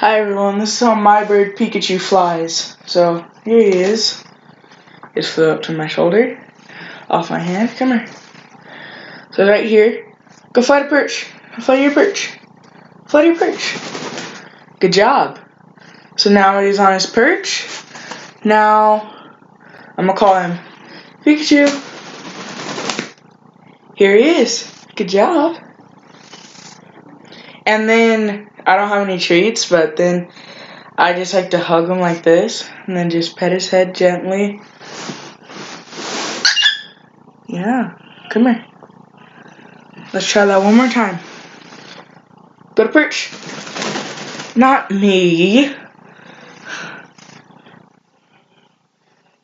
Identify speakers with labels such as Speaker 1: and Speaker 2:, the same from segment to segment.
Speaker 1: Hi everyone, this is how my bird Pikachu flies. So here he is. Just flew up to my shoulder, off my hand. Come here. So right here, go fly to perch. Fly to your perch. Fly to your perch. Good job. So now he's on his perch. Now I'm gonna call him Pikachu. Here he is. Good job. And then I don't have any treats, but then I just like to hug him like this and then just pet his head gently. Yeah, come here. Let's try that one more time. Go to perch. Not me.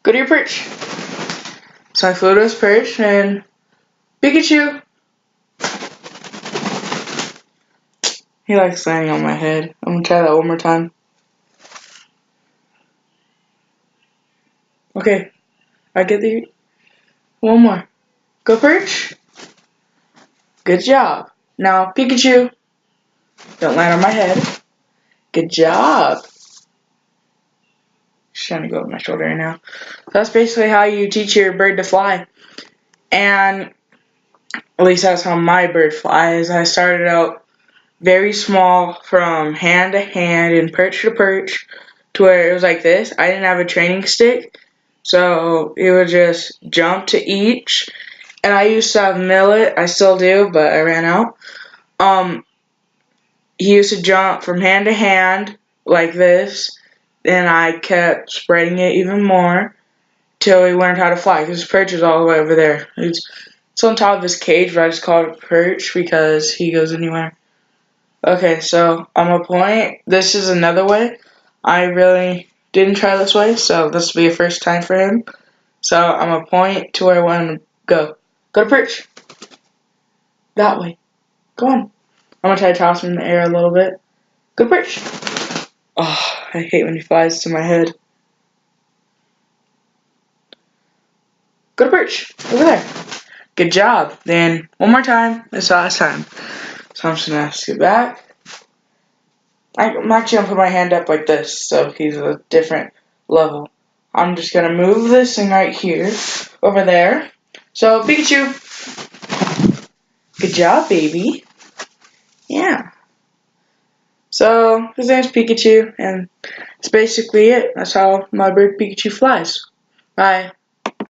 Speaker 1: Go to your perch. So I flew to his perch and Pikachu. He likes landing on my head. I'm gonna try that one more time. Okay, I get the one more. Go perch. Good job. Now Pikachu. Don't land on my head. Good job. Just trying to go up my shoulder right now. That's basically how you teach your bird to fly. And at least that's how my bird flies. I started out very small from hand to hand and perch to perch to where it was like this. I didn't have a training stick, so it would just jump to each. And I used to have Millet. I still do, but I ran out. He used to jump from hand to hand like this. And I kept spreading it even more till he learned how to fly, because his perch is all the way over there. It's on top of his cage, but I just call it perch because he goes anywhere. Okay, so I'm gonna point. This is another way. I really didn't try this way, so this will be a first time for him. So I'm gonna point to where I want him to go. Go to perch. That way. Go on. I'm gonna try to toss him in the air a little bit. Go to perch. Oh, I hate when he flies to my head. Go to perch. Over there. Good job. Then one more time. This last time. So I'm just gonna skip back. I'm actually gonna put my hand up like this, so he's a different level. I'm just gonna move this thing right here, over there. So Pikachu. Good job, baby. Yeah. So his name's Pikachu, and that's basically it. That's how my bird Pikachu flies. Bye.